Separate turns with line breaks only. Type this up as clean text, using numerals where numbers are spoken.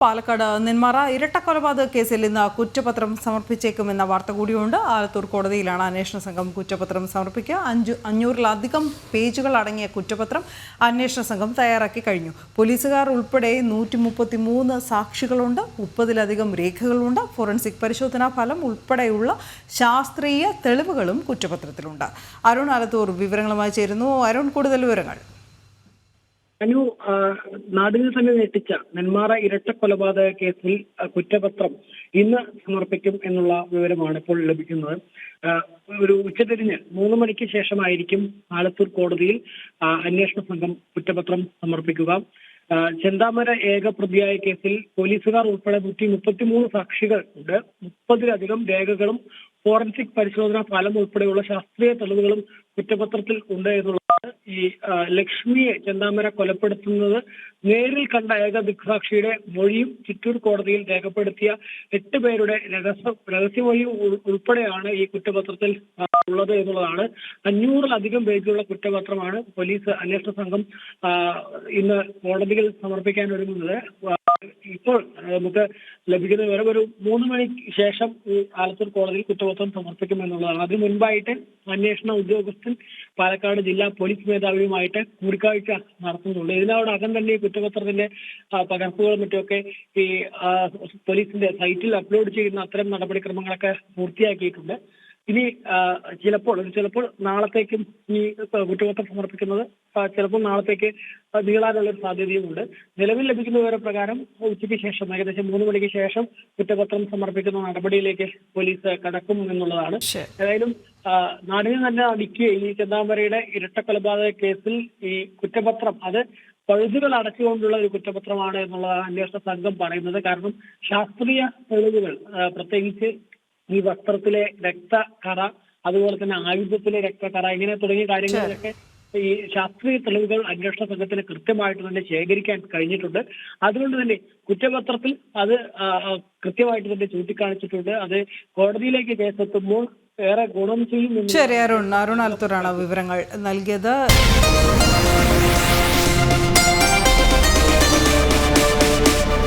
പാലക്കാട് നെന്മാറ ഇരട്ടക്കൊലപാതക കേസിൽ ഇന്ന് കുറ്റപത്രം സമർപ്പിച്ചേക്കുമെന്ന വാർത്ത കൂടിയുണ്ട്. ആലത്തൂർ കോടതിയിലാണ് അന്വേഷണ സംഘം കുറ്റപത്രം സമർപ്പിക്കുക. 500-ലധികം പേജുകൾ അടങ്ങിയ കുറ്റപത്രം അന്വേഷണ സംഘം തയ്യാറാക്കി കഴിഞ്ഞു. പോലീസുകാർ ഉൾപ്പെടെ 133 സാക്ഷികളുണ്ട്, 30-ലധികം രേഖകളുണ്ട്. ഫോറൻസിക് പരിശോധനാ ഫലം ഉൾപ്പെടെയുള്ള ശാസ്ത്രീയ തെളിവുകളും കുറ്റപത്രത്തിലുണ്ട്. അരുൺ ആലത്തൂർ വിവരങ്ങളുമായി ചേരുന്നു. അരുൺ, കൂടുതൽ വിവരങ്ങൾ.
നാടിനെ തന്നെ ഞെട്ടിച്ച നെന്മാറ ഇരട്ടക്കൊലപാതക കേസിൽ കുറ്റപത്രം ഇന്ന് സമർപ്പിക്കും എന്നുള്ള വിവരമാണ് ഇപ്പോൾ ലഭിക്കുന്നത്. ഒരു ഉച്ചതിരിഞ്ഞ് 3 മണിക്ക് ശേഷമായിരിക്കും ആലത്തൂർ കോടതിയിൽ അന്വേഷണ സംഘം കുറ്റപത്രം സമർപ്പിക്കുക. ചെന്താമര ഏകപ്രതിയായ കേസിൽ പോലീസുകാർ ഉൾപ്പെടെ 133 സാക്ഷികൾ ഉണ്ട്, 30-ലധികം രേഖകളും ഫോറൻസിക് പരിശോധനാ ഫലം ഉൾപ്പെടെയുള്ള ശാസ്ത്രീയ തെളിവുകളും കുറ്റപത്രത്തിൽ ഉണ്ട് എന്നുള്ളതാണ്. ഈ ലക്ഷ്മിയെ ചെന്താമര കൊലപ്പെടുത്തുന്നത് നേരിൽ കണ്ട ഏക ദിക്സാക്ഷിയുടെ മൊഴിയും ചിറ്റൂർ കോടതിയിൽ രേഖപ്പെടുത്തിയ 8 പേരുടെ രഹസ്യമൊഴിയും ഉൾപ്പെടെയാണ് ഈ കുറ്റപത്രത്തിൽ ഉള്ളത് എന്നുള്ളതാണ്. 500-ലധികം പേജുള്ള കുറ്റപത്രമാണ് പോലീസ് അന്വേഷണ സംഘം ഇന്ന് കോടതിയിൽ സമർപ്പിക്കാൻ ഒരുങ്ങുന്നത്. ഇപ്പോൾ നമുക്ക് ലഭിക്കുന്ന വിവരം ഒരു 3 മണിക്ക് ശേഷം ഈ ആലത്തൂർ കോടതിയിൽ കുറ്റപത്രം സമർപ്പിക്കുമെന്നുള്ളതാണ്. അതിനു മുൻപായിട്ട് അന്വേഷണ ഉദ്യോഗസ്ഥൻ പാലക്കാട് ജില്ലാ പോലീസ് മേധാവിയുമായിട്ട് കൂടിക്കാഴ്ച നടത്തുന്നുണ്ട്. ഇതിനോടകം തന്നെ ഈ കുറ്റപത്രത്തിന്റെ പകർപ്പുകളും മറ്റുമൊക്കെ ഈ പോലീസിന്റെ സൈറ്റിൽ അപ്ലോഡ് ചെയ്യുന്ന അത്തരം നടപടിക്രമങ്ങളൊക്കെ പൂർത്തിയാക്കിയിട്ടുണ്ട്. ഇനി ചിലപ്പോൾ നാളത്തേക്കും ഈ കുറ്റപത്രം സമർപ്പിക്കുന്നത് ചിലപ്പോൾ നാളത്തേക്ക് നീളാനുള്ള ഒരു സാധ്യതയുമുണ്ട്. നിലവിൽ ലഭിക്കുന്ന വിവരപ്രകാരം ഉച്ചയ്ക്ക് ശേഷം ഏകദേശം 3 മണിക്ക് ശേഷം കുറ്റപത്രം സമർപ്പിക്കുന്ന നടപടിയിലേക്ക് പോലീസ് കടക്കും എന്നുള്ളതാണ്. ഏതായാലും നാടിനെ തന്നെ അടുക്കിയ ഈ ചെന്താമരയുടെ ഇരട്ടക്കൊലപാതക കേസിൽ ഈ കുറ്റപത്രം അത് പഴുതുകൾ അടച്ചുകൊണ്ടുള്ള ഒരു കുറ്റപത്രമാണ് എന്നുള്ളതാണ് അന്വേഷണ സംഘം പറയുന്നത്. കാരണം ശാസ്ത്രീയ തെളിവുകൾ, പ്രത്യേകിച്ച് ഈ വസ്ത്രത്തിലെ രക്തക്കറ, അതുപോലെ തന്നെ ആയുധത്തിലെ രക്തക്കറ, ഇങ്ങനെ തുടങ്ങിയ കാര്യങ്ങളിലൊക്കെ ഈ ശാസ്ത്രീയ തെളിവുകൾ അന്വേഷണ സംഘത്തിന് കൃത്യമായിട്ട് തന്നെ ശേഖരിക്കാൻ കഴിഞ്ഞിട്ടുണ്ട്. അതുകൊണ്ട് തന്നെ കുറ്റപത്രത്തിൽ അത് കൃത്യമായിട്ട് തന്നെ ചൂണ്ടിക്കാണിച്ചിട്ടുണ്ട്. അത് കോടതിയിലേക്ക് കേസെത്തുമ്പോൾ ഏറെ ഗുണം ചെയ്യും.
ശരി, അരുൺ ആലത്തൂരാണ് വിവരങ്ങൾ നൽകിയത്.